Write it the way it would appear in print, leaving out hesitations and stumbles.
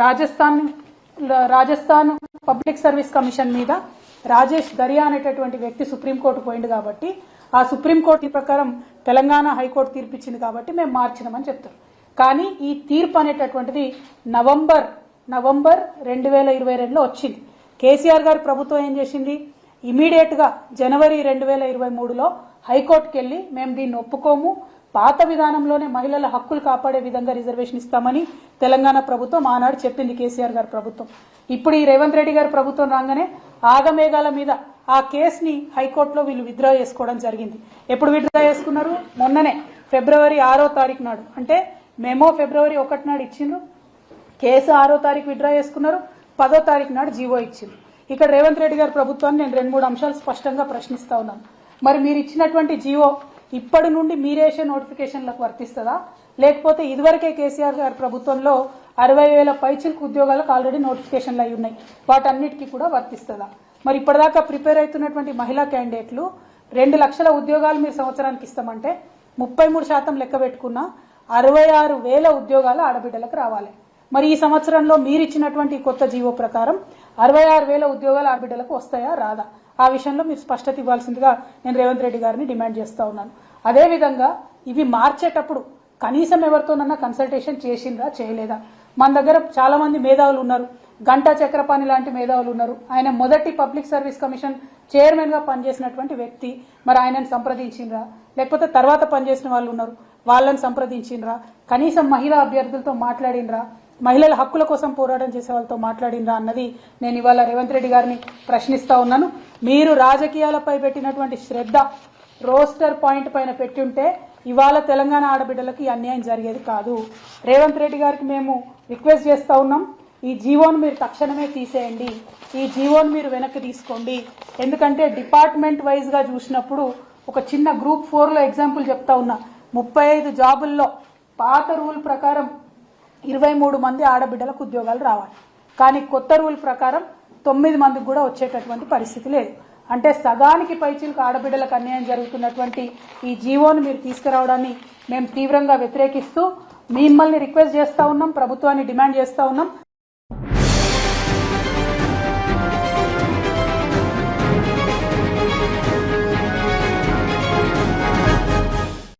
Rajasthan public service commission మీద రాజేష్ దరియా అనేటటువంటి వ్యక్తి సుప్రీంకోర్టు పోయింది కాబట్టి ఆ సుప్రీంకోర్టు ప్రకారం తెలంగాణ హైకోర్టు తీర్పు ఇచ్చింది కాబట్టి మేము మార్చినామని చెప్తారు. కానీ ఈ తీర్పు అనేటటువంటిది నవంబర్ 2022లో వచ్చింది. కేసీఆర్ గారి ప్రభుత్వం ఏం చేసింది, ఇమీడియట్ గా జనవరి 2023లో హైకోర్టుకి వెళ్లి మేము దీన్ని ఒప్పుకోము, పాత విధానంలోనే మహిళల హక్కులు కాపాడే విధంగా రిజర్వేషన్ ఇస్తామని తెలంగాణ ప్రభుత్వం ఆనాడు చెప్పింది కేసీఆర్ గారి ప్రభుత్వం. ఇప్పుడు ఈ రేవంత్ రెడ్డి గారి ప్రభుత్వం రాగానే ఆగమేఘాల మీద ఆ కేసుని హైకోర్టులో వీళ్ళు విత్డ్రా చేసుకోవడం జరిగింది. ఎప్పుడు విత్డ్రా చేసుకున్నారు? మొన్ననే ఫిబ్రవరి 6వ తారీఖు నాడు, అంటే మెమో ఫిబ్రవరి 1 నాడు ఇచ్చిండ్రు, కేసు 6వ తారీఖు విత్డ్రా చేసుకున్నారు, 10వ తారీఖు నాడు జీవో ఇచ్చిండ్రు. ఇక్కడ రేవంత్ రెడ్డి గారి ప్రభుత్వాన్ని నేను 2-3 అంశాలు స్పష్టంగా ప్రశ్నిస్తా ఉన్నాను. మరి మీరు ఇచ్చినటువంటి జీవో ఇప్పటి నుండి మీరేసే నోటిఫికేషన్లకు వర్తిస్తుందా, లేకపోతే ఇదివరకే కేసీఆర్ గారి ప్రభుత్వంలో 60,000 పైచిలకు ఉద్యోగాలకు ఆల్రెడీ నోటిఫికేషన్లు అయి ఉన్నాయి, వాటన్నిటికీ కూడా వర్తిస్తుందా? మరి ఇప్పటిదాకా ప్రిపేర్ అవుతున్నటువంటి మహిళా క్యాండిడేట్లు 2 లక్షల ఉద్యోగాలు మీరు సంవత్సరానికి ఇస్తామంటే 33% లెక్క పెట్టుకున్నా 66,000 ఉద్యోగాలు ఆడబిడ్డలకు రావాలి. మరి ఈ సంవత్సరంలో మీరు ఇచ్చినటువంటి కొత్త జీవో ప్రకారం 66,000 ఉద్యోగాలు ఆడబిడ్డలకు వస్తాయా రాదా? ఆ విషయంలో మీరు స్పష్టత ఇవ్వాల్సిందిగా నేను రేవంత్ రెడ్డి గారిని డిమాండ్ చేస్తా ఉన్నాను. అదేవిధంగా ఇవి మార్చేటప్పుడు కనీసం ఎవరితోనన్నా కన్సల్టేషన్ చేసిండ్రా చేయలేదా? మన దగ్గర చాలా మంది మేధావులు ఉన్నారు, గంటా చక్రపాణి లాంటి మేధావులు ఉన్నారు. ఆయన మొదటి పబ్లిక్ సర్వీస్ కమిషన్ చైర్మన్ గా పనిచేసినటువంటి వ్యక్తి. మరి ఆయనను సంప్రదించిండ్రా, లేకపోతే తర్వాత పనిచేసిన వాళ్ళు ఉన్నారు, వాళ్ళని సంప్రదించిండ్రా? కనీసం మహిళా అభ్యర్థులతో మాట్లాడిండ్రా? మహిళల హక్కుల కోసం పోరాటం చేసే వాళ్ళతో మాట్లాడిండ్రా అన్నది నేను ఇవాళ రేవంత్ రెడ్డి గారిని ప్రశ్నిస్తా ఉన్నాను. మీరు రాజకీయాలపై పెట్టినటువంటి శ్రద్ధ రోస్టర్ పాయింట్ పైన పెట్టి ఉంటే ఇవాళ తెలంగాణ ఆడబిడ్డలకు ఈ అన్యాయం జరిగేది కాదు. రేవంత్ రెడ్డి గారికి మేము రిక్వెస్ట్ చేస్తా ఉన్నాం, ఈ జీవోను మీరు తక్షణమే తీసేయండి, ఈ జీవోను మీరు వెనక్కి తీసుకోండి. ఎందుకంటే డిపార్ట్మెంట్ వైజ్ గా చూసినప్పుడు ఒక చిన్న గ్రూప్ 4లో ఎగ్జాంపుల్ చెప్తా ఉన్నా, 35 జాబుల్లో పాత రూల్ ప్రకారం 23 మంది ఆడబిడ్డలకు ఉద్యోగాలు రావాలి, కానీ కొత్త రూల్ ప్రకారం 9 మందికి కూడా వచ్చేటటువంటి పరిస్థితి లేదు. అంటే సగానికి పైచిలకు ఆడబిడ్డలకు అన్యాయం జరుగుతున్నటువంటి ఈ జీవోను మీరు తీసుకురావడాన్ని మేము తీవ్రంగా వ్యతిరేకిస్తూ మిమ్మల్ని రిక్వెస్ట్ చేస్తా ఉన్నాం, ప్రభుత్వాన్ని డిమాండ్ చేస్తా ఉన్నాం.